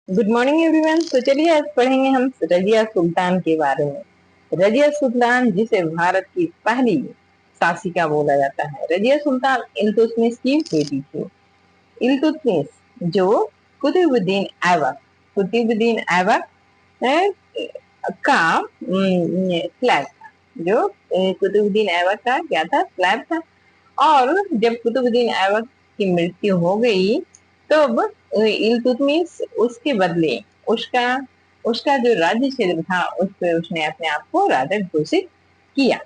Good morning everyone. तो चलिए आज पढ़ेंगे हम रजिया सुल्तान के बारे में। रजिया सुल्तान जिसे भारत की पहली शासिका बोला जाता है। रजिया सुल्तान इल्तुतमिश की बेटी थी। इल्तुतमिश जो कुतुबुद्दीन ऐबक कुतुबुद्दीन ऐबक का फ्लैग था। जो कुतुबुद्दीन ऐबक का क्या था, फ्लैग था। और जब कुतुबुद्दीन ऐबक की मृत्यु हो गई तब इल्तुतमिश उसके बदले उसका उसका जो राज्य क्षेत्र था उस पर उसने अपने आप को राजा घोषित किया।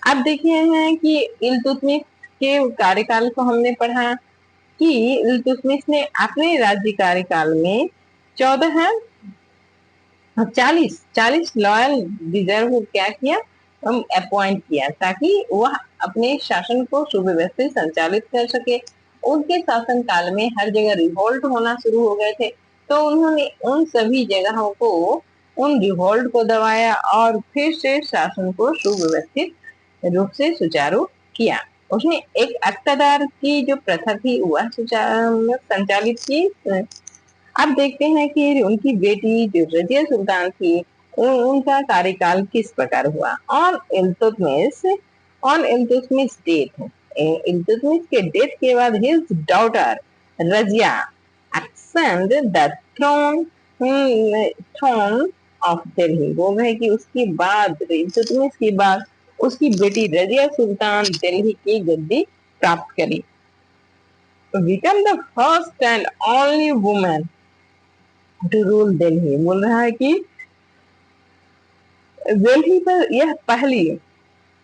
अब देखे हैं कि इल्तुतमिश के कार्यकाल को हमने पढ़ा कि इल्तुतमिश ने अपने राज्य कार्यकाल में 14 चालीस लॉयल रिजर्व क्या किया, हम अपॉइंट किया ताकि वह अपने शासन को सुव्यवस्थित संचालित कर सके। उनके शासन काल में हर जगह रिवोल्ट होना शुरू हो गए थे, तो उन्होंने उन सभी जगहों को उन रिवोल्ट को दबाया और फिर से शासन को सुव्यवस्थित रूप से सुचारू किया। उसने एक अक्तादार की जो प्रथा थी वह संचालित की। अब देखते हैं कि उनकी बेटी जो रजिया सुल्तान थी उनका कार्यकाल किस प्रकार हुआ। ऑन इल्तुतमिश डेथ इल्तुतमिश के डेथ के बाद his daughter Razia ascend the throne of Delhi. बोल रहे कि उसके बाद इल्तुतमिश के बाद उसकी बेटी रजिया सुल्तान दिल्ली की गद्दी प्राप्त करी। Become the first and only women to rule Delhi. बोल रहा है कि दिल्ली पर यह पहली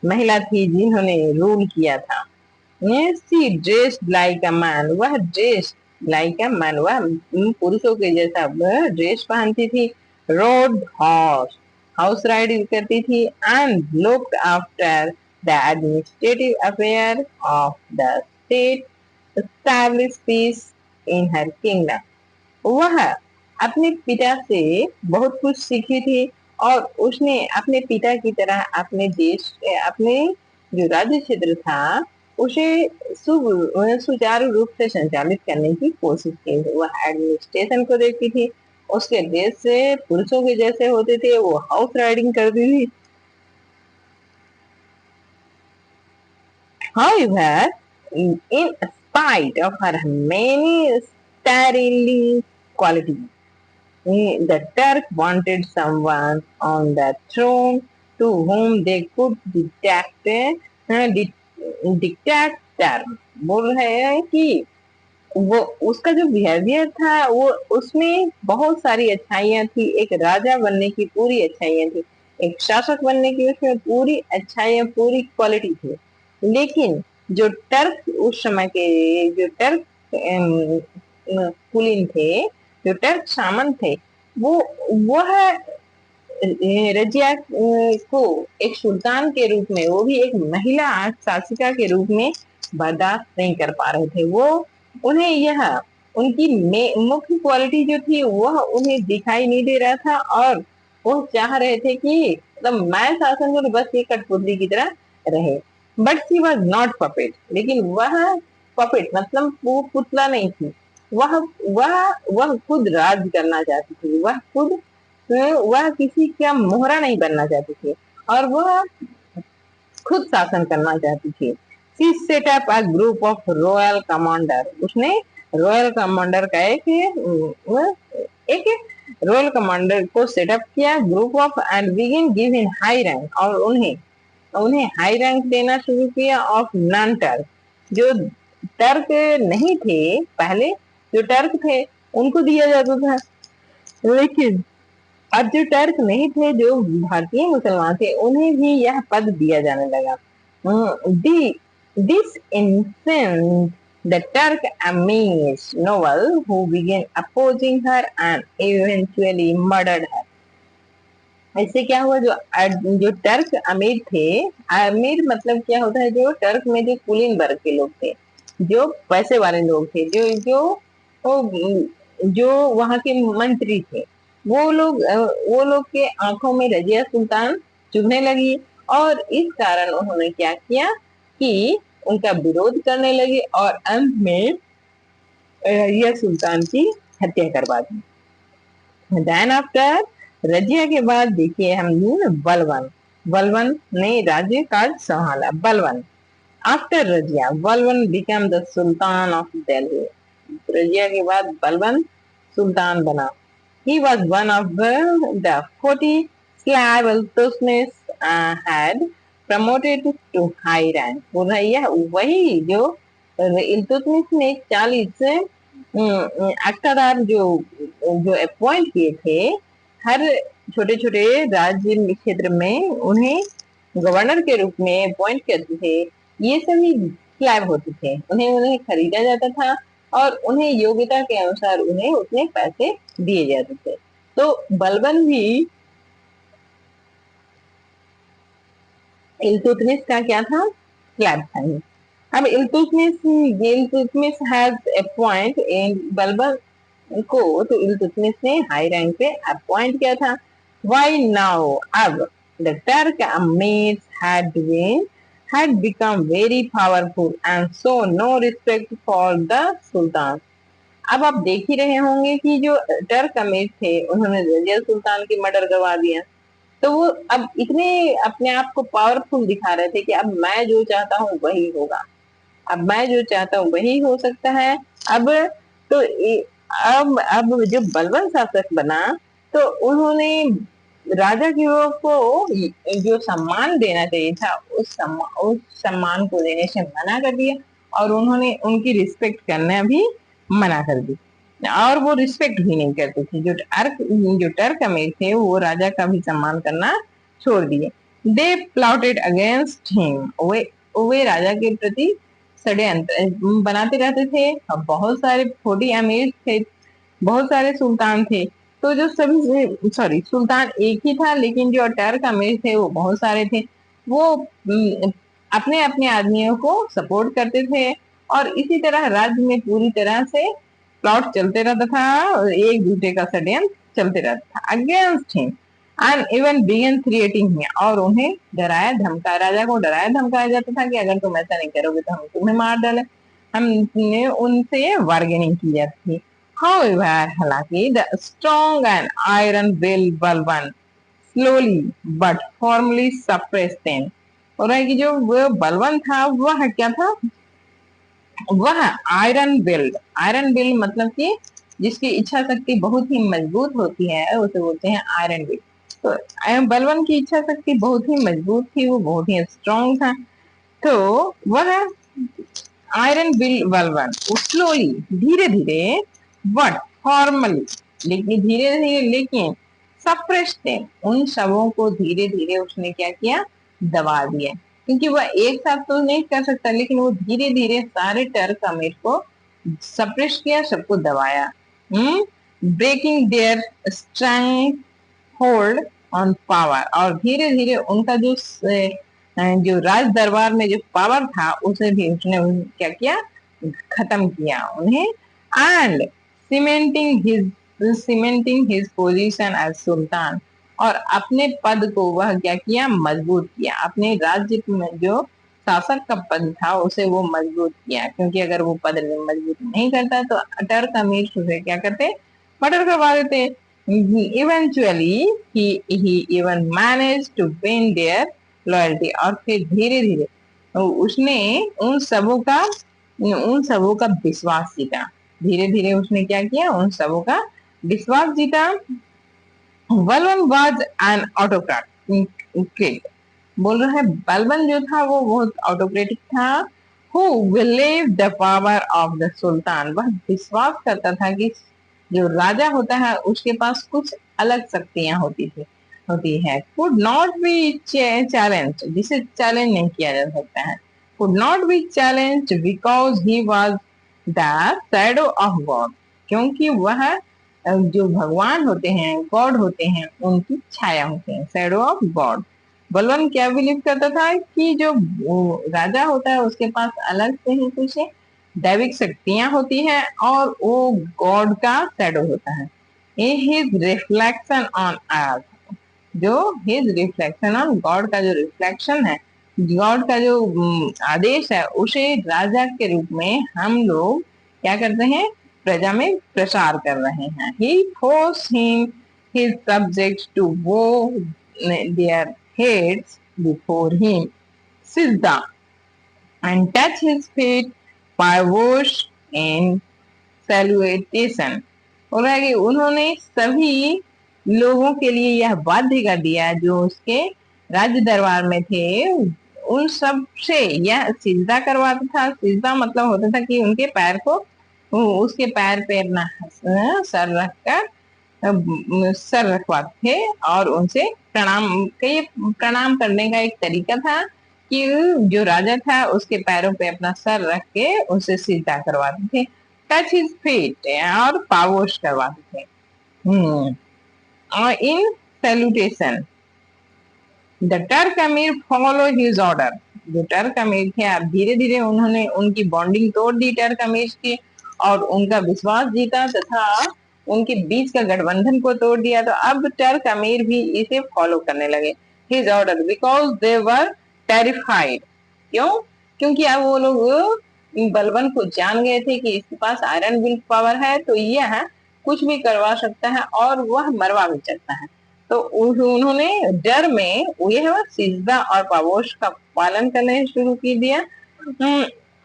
महिला थी जिन्होंने रूल किया था। She dressed like a man. वह ड्रेस्ड लाइक अ मैन, वह पुरुषों के जैसा वह ड्रेस पहनती थी। रोड हॉर्स हाउस राइडिंग करती थी and looked after the administrative affair of the state, establish peace in her kingdom. वह अपने पिता से बहुत कुछ सीखी थी और उसने अपने पिता की तरह अपने देश अपने जो राज्य क्षेत्र था उसे सुचारू रूप से संचालित करने की कोशिश की। वह एडमिनिस्ट्रेशन को देखती थी, उसके देश से पुरुषों के जैसे होते थे, वो हाउस राइडिंग करती थी। However, in spite of her many sterling qualities, the Turk wanted someone on the throne to whom they could dictate term। बोल रहे हैं कि वो उसका जो बिहेवियर था वो उसमें बहुत सारी अच्छाइयां थी। एक राजा बनने की पूरी अच्छाइयां थी, एक शासक बनने की उसमें पूरी अच्छाइयां पूरी क्वालिटी थी। लेकिन जो टर्क उस समय के जो टर्क कुलीन थे, जो टर्क सामंत थे, वो वह रजिया को एक सुल्तान के रूप में, वो भी एक महिला शासिका के रूप में बर्दाश्त नहीं कर पा रहे थे। वो उन्हें यह उनकी मुख्य क्वालिटी जो थी वह उन्हें दिखाई नहीं दे रहा था और वो चाह रहे थे कि मतलब मैं शासन करूं, बस ये कठपुतली की तरह रहे। But she was not puppet. लेकिन वह पपेट मतलब वो पुतला नहीं थी। वह वह वह खुद राज करना चाहती थी। वह किसी का मोहरा नहीं बनना चाहती थी और वह खुद शासन करना चाहती थी। She said up a group of royal commander. उसने रॉयल कमांडर का एक रॉयल कमांडर को सेटअप किया, group of, and begin giving high rank, और उन्हें उन्हें हाई रैंक देना शुरू किया ऑफ नॉन टर्क। जो टर्क नहीं थे पहले, जो टर्क थे उनको दिया जाता था। लेकिन अब जो टर्क नहीं थे, जो भारतीय मुसलमान थे, उन्हें भी यह पद दिया जाने लगा। This incensed the Turk Amish noble who began opposing her and eventually murdered her। ऐसे क्या हुआ, जो टर्क अमीर थे, अमीर मतलब क्या होता है, जो टर्क में जो कुलीन वर्ग के लोग थे, जो पैसे वाले लोग थे, जो जो जो वहां के मंत्री थे, वो लोग के आंखों में रजिया सुल्तान चुभने लगी और इस कारण उन्होंने क्या किया कि उनका विरोध करने लगे और अंत में रजिया सुल्तान की हत्या करवा दी। देन आफ्टर रजिया के बाद देखिए हम बलवन। बलवन ने राज्य काज संभाला। बलवन आफ्टर रजिया बलवन become the sultan of Delhi. Razia के बाद बलवन सुल्तान बना। He was one of the 40 Slav Iltutmish had promoted to high rank। बोल रहा है यह वही जो इल्तुतमिश ने 40 अक्टादार जो जो अपॉइंट किए थे हर छोटे छोटे राज्य क्षेत्र में उन्हें गवर्नर के रूप में अपॉइंट करते थे। ये सभी स्लैब होते थे, उन्हें उन्हें खरीदा जाता था और उन्हें योग्यता के अनुसार उन्हें उतने पैसे दिए जाते थे। तो बलबन भी इल्तुतमिश का क्या था? स्लैब था ही। अब इल्तुतमिश हैज अपॉइंट इन बलबन को, तो इल्तुतमिश ने हाई रैंक पे अपॉइंट किया था। व्हाई नाउ अब the Turk amirs had become very powerful and so no respect for the sultan। अब आप देख ही रहे होंगे कि जो टर्क अमीर थे उन्होंने रजिया सुल्तान की मर्डर करवा दिया। तो वो अब इतने अपने आप को पावरफुल दिखा रहे थे कि अब मैं जो चाहता हूँ वही होगा, अब मैं जो चाहता हूँ वही हो सकता है। अब तो अब जब बलबन शासक बना तो उन्होंने राजा की को जो सम्मान देना चाहिए था उस सम्मान को देने से मना कर दिया और उन्होंने उनकी रिस्पेक्ट करना भी मना कर दी और वो रिस्पेक्ट भी नहीं करते थे। जो टर्क अमीर थे वो राजा का भी सम्मान करना छोड़ दिए। दे प्लॉटेड अगेंस्ट हिम। वे राजा के प्रति षड्यंत्र बनाते रहते थे। अब बहुत सारे 40 अमीर थे, बहुत सारे सुल्तान थे, तो जो सभी सॉरी सुल्तान एक ही था लेकिन जो टर्क अमीर थे वो बहुत सारे थे। वो अपने अपने आदमियों को सपोर्ट करते थे और इसी तरह राज्य में पूरी तरह से प्लॉट चलते रहता था, एक दूसरे का षड्यंत्र चलते रहता था against him and even began threatening him. और उन्हें डराया धमकाया, राजा को डराया धमकाया जाता था कि अगर तुम ऐसा नहीं करोगे तो हम तुम्हें मार डाले। हमने उनसे बार्गेनिंग की जाती थी। However, हालांकि the strong and iron-willed Balban slowly but firmly suppressed them। और है कि जो वो बलवन था वह क्या था? वह आयरन बिल्ड मतलब कि जिसकी इच्छा शक्ति बहुत ही मजबूत होती है उसे बोलते हैं आयरन बिल्ड। तो बलवन की इच्छा शक्ति बहुत ही मजबूत थी, वो बहुत ही स्ट्रांग था। तो वह आयरन बिल बलवन स्लोली धीरे धीरे बट फॉर्मली लेकिन धीरे धीरे लेकिन सप्रेस्ड उन सबों को धीरे धीरे उसने क्या किया? दबा दिया। क्योंकि वह एक साथ तो नहीं कर सकता लेकिन वो धीरे धीरे सारे टर्क अमीर को सप्रेस किया, सबको दबाया। Breaking their strength hold on power. और धीरे धीरे उनका जो राज दरबार में जो पावर था उसे भी उसने क्या किया? खत्म किया उन्हें। And cementing his position as sultan. और अपने पद को वह क्या किया? मजबूत किया। अपने राज्य में जो शासक का पद था उसे वो मजबूत किया, क्योंकि अगर वो पद मजबूत नहीं करता तो टर्क अमीर उसे क्या करते? मर्डर करवा देते। Eventually, he even managed to win their loyalty। और फिर धीरे धीरे उसने उन सबों का विश्वास जीता। धीरे धीरे उसने क्या किया? उन सबों का विश्वास जीता। Balban was an autocrat। बोल रहा है बलबन जो था वो बहुत ऑटोक्रेटिक था। Who believed the power of the sultan। वह विश्वास करता था कि जो राजा होता है उसके पास कुछ अलग शक्तियां होती है। कुड नॉट बी चैलेंज, जिसे चैलेंज नहीं किया जा सकता है। Could not be challenge because he was the shadow of God. क्योंकि वह जो भगवान होते हैं, गॉड होते हैं, उनकी छाया होते हैं, शैडो ऑफ गॉड। बलवन क्या बिलीव करता था कि जो राजा होता है उसके पास अलग से ही कुछ दैविक शक्तियां होती हैं और वो गॉड का शैडो होता है। His reflection on earth. जो हिज रिफ्लेक्शन ऑन गॉड का जो रिफ्लेक्शन है, गॉड का जो आदेश है, उसे राजा के रूप में हम लोग क्या करते हैं? प्रजा में प्रसार कर रहे हैं। He force him his subjects to bow their heads before him, Sizda, and touch his feet by wash in salutation. बोला है कि उन्होंने सभी लोगों के लिए यह बाध्य कर दिया जो उसके राज्य दरबार में थे, उन सब से यह सिजदा करवाता था। सिजदा मतलब होता था कि उनके पैर को, उसके पैर पे अपना सर रखकर सर रखवाते थे और उनसे प्रणाम, के प्रणाम करने का एक तरीका था कि जो राजा था उसके पैरों पे अपना सर रख के उसे सिजदा करवाते थे। टच हिज फीट और पावोश करवाते थे। और इन सैल्यूटेशन द टर्क अमीर फॉलो हिज ऑर्डर। जो टर्क अमीर थे, अब धीरे धीरे उन्होंने उनकी बॉन्डिंग तोड़ दी टर्क अमीर की और उनका विश्वास जीता तथा उनके बीच का गठबंधन को तोड़ दिया। तो अब टर्क अमीर भी इसे फॉलो करने लगे, his order, because they were terrified. क्यों? क्योंकि अब वो लोग बलबन को जान गए थे कि इसके पास आयरन विल पावर है, तो यह कुछ भी करवा सकता है और वह मरवा भी सकता है। तो उन्होंने डर में यह सिजदा और पावोश का पालन करने शुरू कर दिया।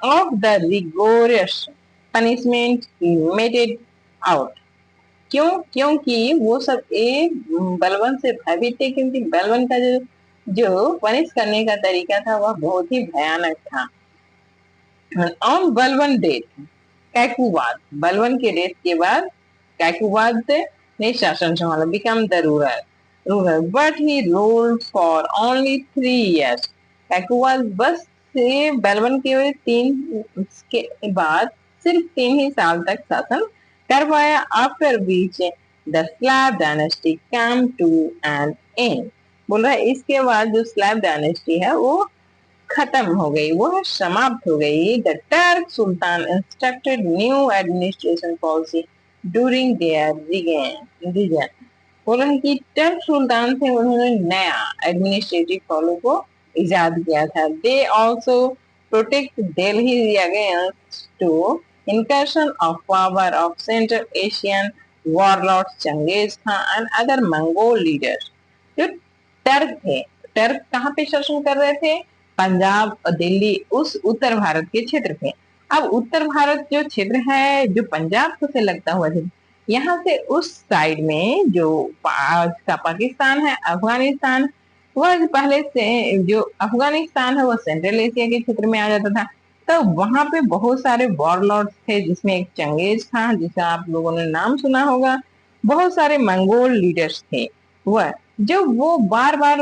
Of the rigorous punishment he mated out. क्यों? क्योंकि वो सब एक बलवन से भयभीत थे, क्योंकि बलवन का जो जो पनिश करने का तरीका था वह बहुत ही भयानक था। ऑन बलवन डेथ कैकुबाद, बलवन के डेथ के बाद कैकुबाद ने शासन संभाला, become the ruler but he ruled for only 3 years। Kaiqubad बस से बलवन के 3 के बाद सिर्फ 3 ही साल तक शासन कर पाया। After which the slave dynasty come to an end. बोल रहा है इसके बाद जो स्लैब डायनेस्टी है वो खत्म हो गई, वह समाप्त हो गई। The Turk sultan instructed new administration policy during their reign. बोल रहे हैं कि टर्क सुल्तान थे, उन्होंने नया एडमिनिस्ट्रेटिव पॉलिसी को इजाद किया था। They also protect Delhi against to incursion of power of Central Asian warlords Genghis Khan and other Mongol leaders। जो टर्क थे, टर्क कहाँ पे शासन कर रहे थे? पंजाब और दिल्ली, उस उत्तर भारत के क्षेत्र थे। अब उत्तर भारत जो क्षेत्र है, जो पंजाब को से लगता हुआ क्षेत्र, यहाँ से उस साइड में जो आज का पाकिस्तान है, अफगानिस्तान, वह पहले से जो अफगानिस्तान है वह सेंट्रल एशिया के क्षेत्र में आ जाता था। तो वहां पे बहुत सारे वॉरलॉर्ड्स थे, जिसमें एक चंगेज खान, जिसका आप लोगों ने नाम सुना होगा, बहुत सारे मंगोल लीडर्स थे। वह जब वो बार बार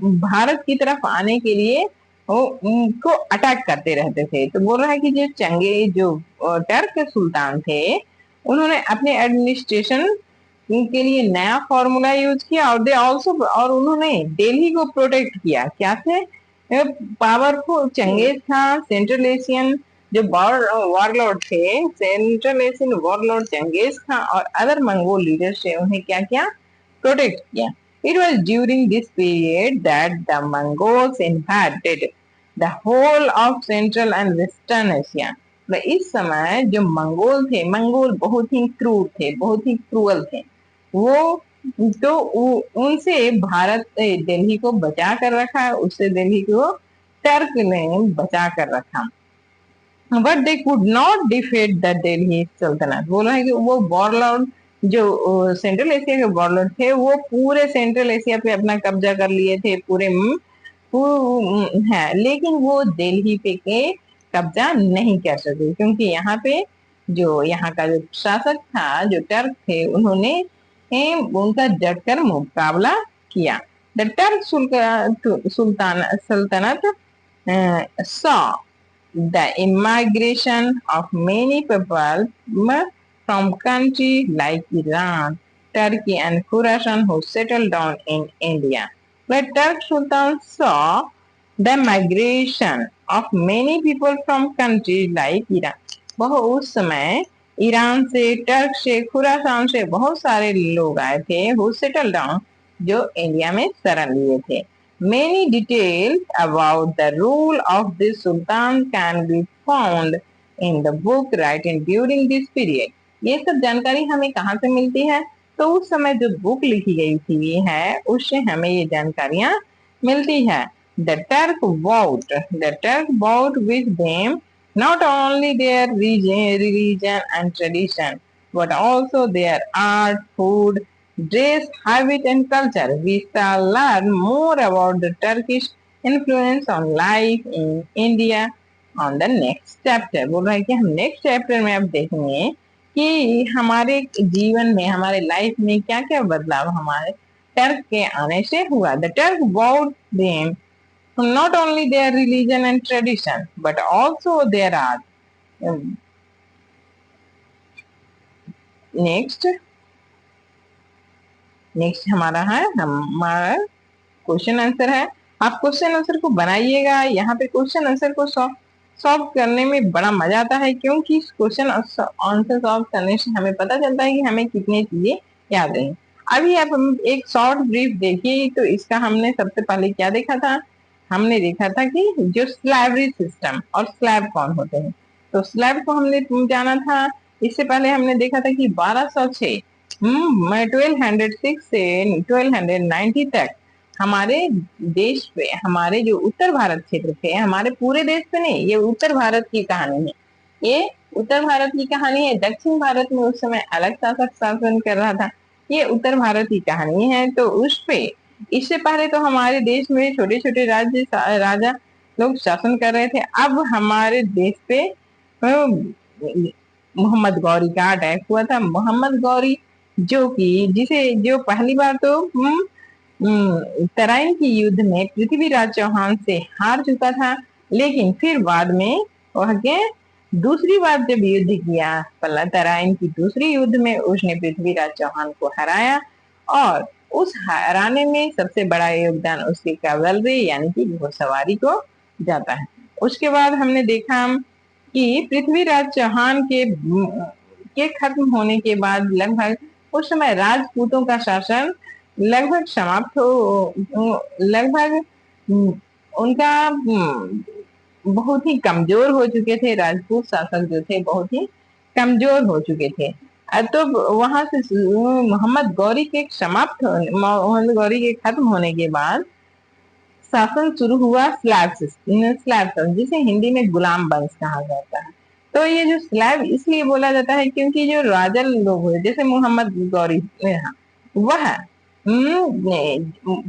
भारत की तरफ आने के लिए वो उनको अटैक करते रहते थे। तो बोल रहा है कि जो चंगेज, जो टर्क सुल्तान थे, उन्होंने अपने एडमिनिस्ट्रेशन के लिए नया फॉर्मूला यूज किया और दे ऑल्सो, और उन्होंने दिल्ली को प्रोटेक्ट किया। क्या थे? Powerful Genghis Khan, central Asian जो वॉरलॉर्ड थे, central Asian warlord Genghis Khan और अदर मंगोल लीडर्स से उन्हें क्या किया? प्रोटेक्ट किया। It was during this period that the Mongols invaded the whole of Central and Western Asia। तो इस समय जो मंगोल थे, मंगोल बहुत ही क्रूर थे, बहुत ही क्रूअल थे। वो तो उनसे भारत दिल्ली को बचा कर रखा, उससे दिल्ली को टर्क ने बचा कर रखा। But they could not defeat the Delhi सल्तनत। बोला है कि वो वॉरलॉर्ड जो सेंट्रल एशिया के वॉरलॉर्ड थे, वो पूरे सेंट्रल एशिया पे अपना कब्जा कर लिए थे, पूरे है, लेकिन वो दिल्ली पे के कब्जा नहीं कर सके, क्योंकि यहाँ पे जो यहाँ का जो शासक था, जो टर्क थे, उन्होंने उनका डटकर मुकाबला किया। द टर्क सुल्तान सल्तनत saw the immigration of many people from countries like Iran, Turkey and Khurasan who settled down in India। But Turk Sultan saw the migration of many people from countries like Iran। वह उस समय Iran से, Turk से, खुरासान से बहुत सारे लोग आए थे, who settled down, जो इंडिया में शरण लिए थे। Many details about the rule of this sultan can be found in the book written during this period। ये सब जानकारी हमें कहाँ से मिलती है? तो उस समय जो बुक लिखी गई थी है उससे हमें ये जानकारियां मिलती है। The Turk vowed with them not only their religion and tradition, but also their art, food, dress, habit, and culture. We shall learn more about the Turkish influence on life in India on the next chapter। बोल रहा है कि हम next chapter में अब देखेंगे कि हमारे जीवन में, हमारे लाइफ में क्या क्या बदलाव हमारे टर्क के आने से हुआ। The Turk vowed them not only their religion and tradition but also their art। Next next हमारा क्वेश्चन आंसर है। आप क्वेश्चन आंसर को बनाइएगा। यहाँ पे क्वेश्चन आंसर को सॉल्व करने में बड़ा मजा आता है, क्योंकि क्वेश्चन आंसर सॉल्व करने से हमें पता चलता है कि हमें कितनी चीजें याद रही। अभी आप हम एक शॉर्ट ब्रीफ देखिए तो इसका हमने सबसे पहले क्या देखा था। हमने देखा था कि जो स्लैबरी सिस्टम और स्लैब कौन होते हैं। तो स्लैब को हमने जाना था। इससे पहले हमने देखा था कि 1206 1206 से 1290 तक हमारे देश पे, हमारे जो उत्तर भारत क्षेत्र थे, हमारे पूरे देश पे नहीं, ये उत्तर भारत की कहानी है। ये उत्तर भारत की कहानी है। दक्षिण भारत में उस समय अलग शासक शासन कर रहा था। ये उत्तर भारत की कहानी है। तो उस पे इससे पहले तो हमारे देश में छोटे छोटे राज्य राजा लोग शासन कर रहे थे। अब हमारे देश पे मोहम्मद गौरी का अटैक हुआ था। मोहम्मद गौरी जो पहली बार तो तराइन की युद्ध में पृथ्वीराज चौहान से हार चुका था, लेकिन फिर बाद में वह के दूसरी बार जब युद्ध किया, तराइन की दूसरी युद्ध में उसने पृथ्वीराज चौहान को हराया। और उस हराने में सबसे बड़ा योगदान उसकी कैवलरी यानी कि घुड़सवारी को जाता है। उसके बाद हमने देखा कि पृथ्वीराज चौहान के खत्म होने के बाद लगभग उस समय राजपूतों का शासन लगभग समाप्त हो, लगभग उनका बहुत ही कमजोर हो चुके थे। राजपूत शासक जो थे बहुत ही कमजोर हो चुके थे। तो वहां से मोहम्मद गौरी के खत्म होने के बाद शासन शुरू हुआ स्लैब जिसे हिंदी में गुलाम वंश कहा जाता है। तो ये जो स्लैब इसलिए बोला जाता है क्योंकि जो राजा लोग हुए, जैसे मोहम्मद गौरी, वह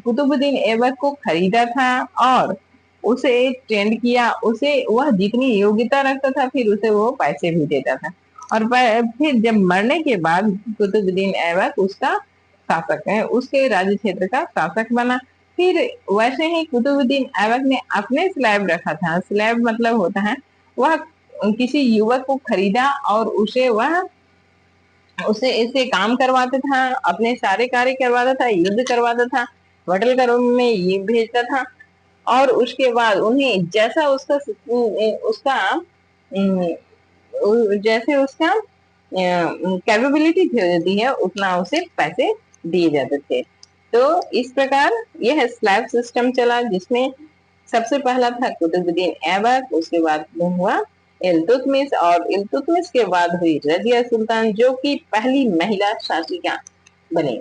कुतुबुद्दीन ऐबक को खरीदा था और उसे ट्रेंड किया। उसे वह जितनी योग्यता रखता था फिर उसे वो पैसे भी देता था। और फिर जब मरने के बाद कुतुबुद्दीन ऐबक उसका शासक है, उसके राज्य क्षेत्र का शासक बना। फिर वैसे ही कुतुबुद्दीन ऐबक ने अपने स्लैब रखा था। स्लैब मतलब होता है वह किसी युवक को खरीदा और उसे ऐसे काम करवाता था, अपने सारे कार्य करवाता था, युद्ध करवाता था, होटल करों में ये भेजता था। और उसके बाद उन्हें जैसा उसका उसका जैसे उसका कैपेबिलिटी होती है उतना उसे पैसे दिए जाते थे। तो इस प्रकार यह स्लैब सिस्टम चला, जिसमें सबसे पहला था कुतुबुद्दीन ऐबक, उसके बाद हुआ इल्तुतमिश, और इल्तुतमिश के बाद हुई रजिया सुल्तान, जो कि पहली महिला शासिका बनी,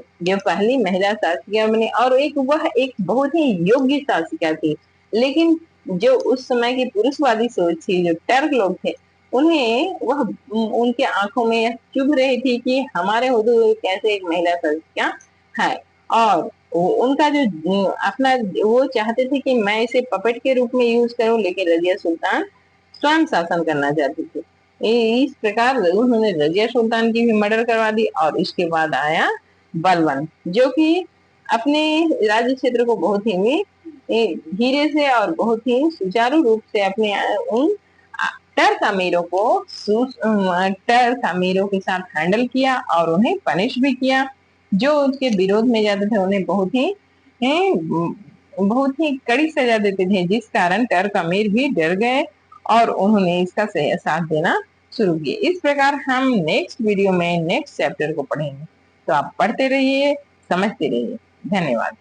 और वह एक बहुत ही योग्य शासिका थी। लेकिन जो उस समय की पुरुषवादी सोच थी, जो टर्क लोग थे, उन्हें वह उनके आंखों में चुभ रही थी कि हमारे होते हुए कैसे एक महिला शासिका है। और उनका जो अपना वो चाहते थे कि मैं इसे पपेट के रूप में यूज करूं, लेकिन रजिया सुल्तान स्वयं शासन करना चाहती थी। इस प्रकार उन्होंने रजिया सुल्तान की भी मर्डर करवा दी। और इसके बाद आया बलबन, जो कि अपने राज्य क्षेत्र को बहुत ही धीरे से और बहुत ही सुचारू रूप से अपने उन टर्क अमीरों के साथ हैंडल किया और उन्हें पनिश भी किया। जो उसके विरोध में जाते थे उन्हें बहुत ही कड़ी सजा देते थे, जिस कारण टर्क अमीर भी डर गए और उन्होंने इसका साथ देना शुरू किए। इस प्रकार हम नेक्स्ट वीडियो में नेक्स्ट चैप्टर को पढ़ेंगे। तो आप पढ़ते रहिए, समझते रहिए। धन्यवाद।